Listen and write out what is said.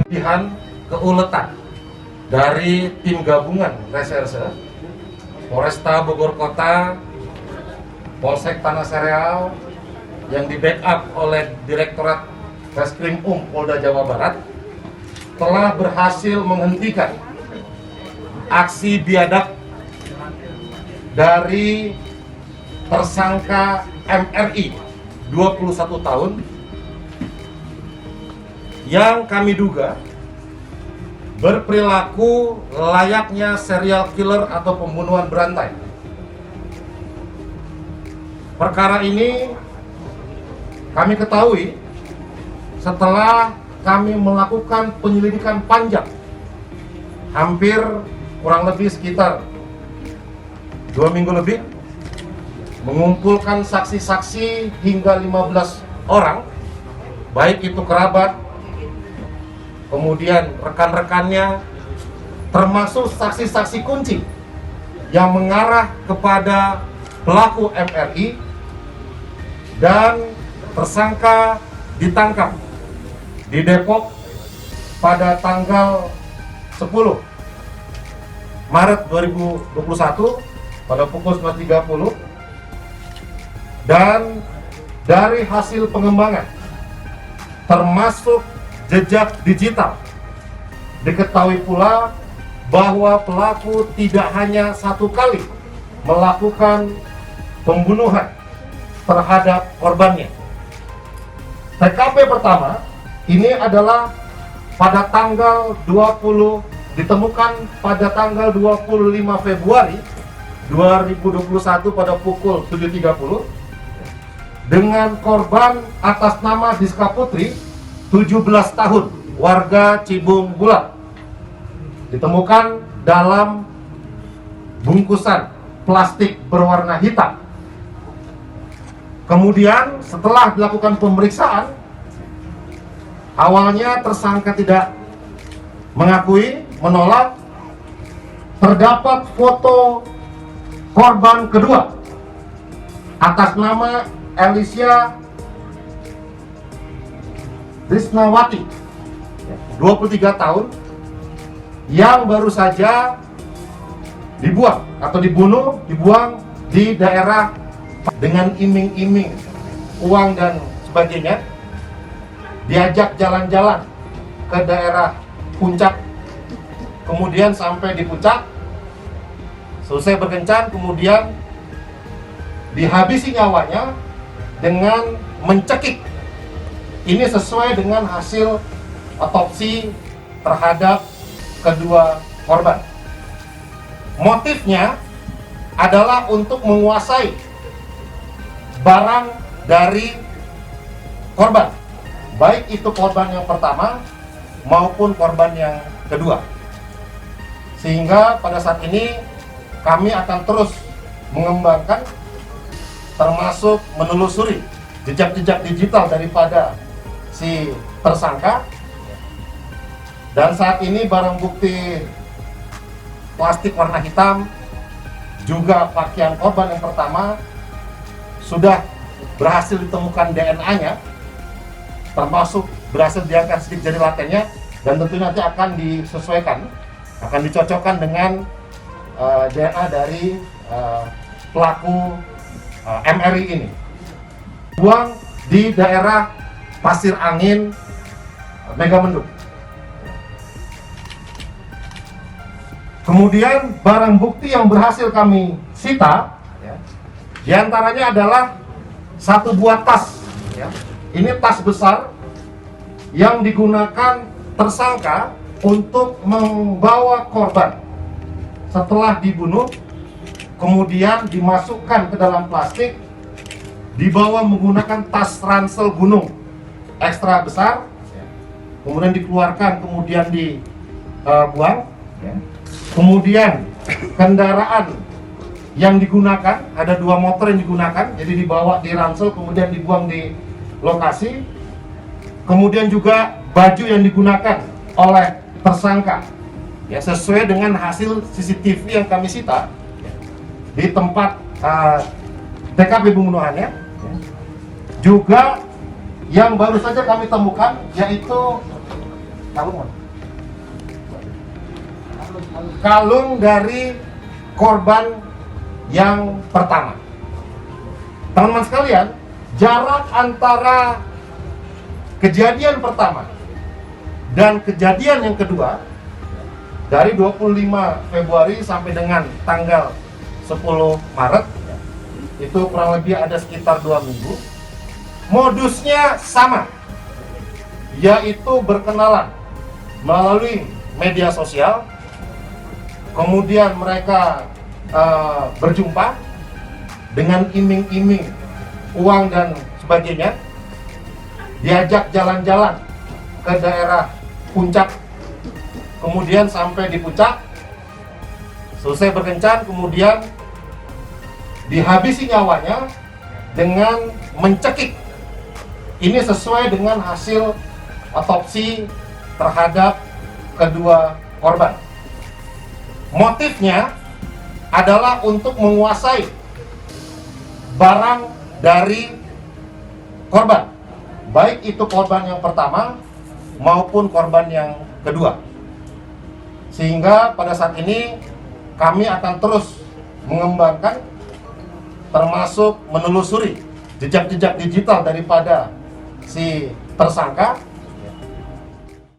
Pilihan keuletan dari tim gabungan reserse Polresta Bogor Kota, Polsek Tanah Sereal yang di backup oleh Direktorat Reskrim Polda Jawa Barat telah berhasil menghentikan aksi biadab dari tersangka MRI 21 tahun yang kami duga berperilaku layaknya serial killer atau pembunuhan berantai. Perkara ini kami ketahui setelah kami melakukan penyelidikan panjang, hampir kurang lebih sekitar 2 minggu lebih, mengumpulkan saksi-saksi hingga 15 orang, baik itu kerabat, kemudian rekan-rekannya, termasuk saksi-saksi kunci yang mengarah kepada pelaku MRI, dan tersangka ditangkap di Depok pada tanggal 10 Maret 2021 pada pukul 11.30, dan dari hasil pengembangan termasuk jejak digital diketahui pula bahwa pelaku tidak hanya satu kali melakukan pembunuhan terhadap korbannya. TKP pertama ini adalah pada tanggal 20, ditemukan pada tanggal 25 Februari 2021 pada pukul 7.30 dengan korban atas nama Diska Putri 17 tahun, warga Cibung Bulat, ditemukan dalam bungkusan plastik berwarna hitam. Kemudian setelah dilakukan pemeriksaan, awalnya tersangka tidak mengakui, menolak. Terdapat foto korban kedua atas nama Alicia Risnawati, 23 tahun, yang baru saja dibuang atau dibuang di daerah dengan iming-iming uang dan sebagainya, diajak jalan-jalan ke daerah puncak, kemudian sampai di puncak, selesai berkencan, kemudian dihabisi nyawanya dengan mencekik. Ini sesuai dengan hasil otopsi terhadap kedua korban. Motifnya adalah untuk menguasai barang dari korban, baik itu korban yang pertama maupun korban yang kedua. Sehingga pada saat ini kami akan terus mengembangkan, termasuk menelusuri jejak-jejak digital daripada si tersangka. Dan saat ini barang bukti plastik warna hitam, juga pakaian korban yang pertama sudah berhasil ditemukan DNA-nya, termasuk berhasil diangkat sidik jari latennya, dan tentunya nanti akan disesuaikan, akan dicocokkan dengan DNA dari pelaku MRI ini. Buang di daerah Pasir Angin, Megamendung. Kemudian barang bukti yang berhasil kami sita, diantaranya adalah satu buah tas. Ini tas besar yang digunakan tersangka untuk membawa korban setelah dibunuh, kemudian dimasukkan ke dalam plastik, dibawa menggunakan tas ransel gunung ekstra besar, kemudian dikeluarkan, kemudian dibuang. Kemudian kendaraan yang digunakan, ada 2 motor yang digunakan, jadi dibawa di ransel, kemudian dibuang di lokasi. Kemudian juga baju yang digunakan oleh tersangka, sesuai dengan hasil CCTV yang kami sita di tempat TKP pembunuhannya. Juga yang baru saja kami temukan, yaitu kalung dari korban yang pertama. Teman-teman sekalian, jarak antara kejadian pertama dan kejadian yang kedua dari 25 Februari sampai dengan tanggal 10 Maret itu kurang lebih ada sekitar 2 minggu. Modusnya sama, yaitu berkenalan melalui media sosial, kemudian mereka berjumpa dengan iming-iming uang dan sebagainya, diajak jalan-jalan ke daerah puncak, kemudian sampai di puncak, selesai berkencan, kemudian dihabisi nyawanya dengan mencekik. Ini sesuai dengan hasil otopsi terhadap kedua korban. Motifnya adalah untuk menguasai barang dari korban, baik itu korban yang pertama maupun korban yang kedua. Sehingga pada saat ini kami akan terus mengembangkan, termasuk menelusuri jejak-jejak digital daripada si tersangka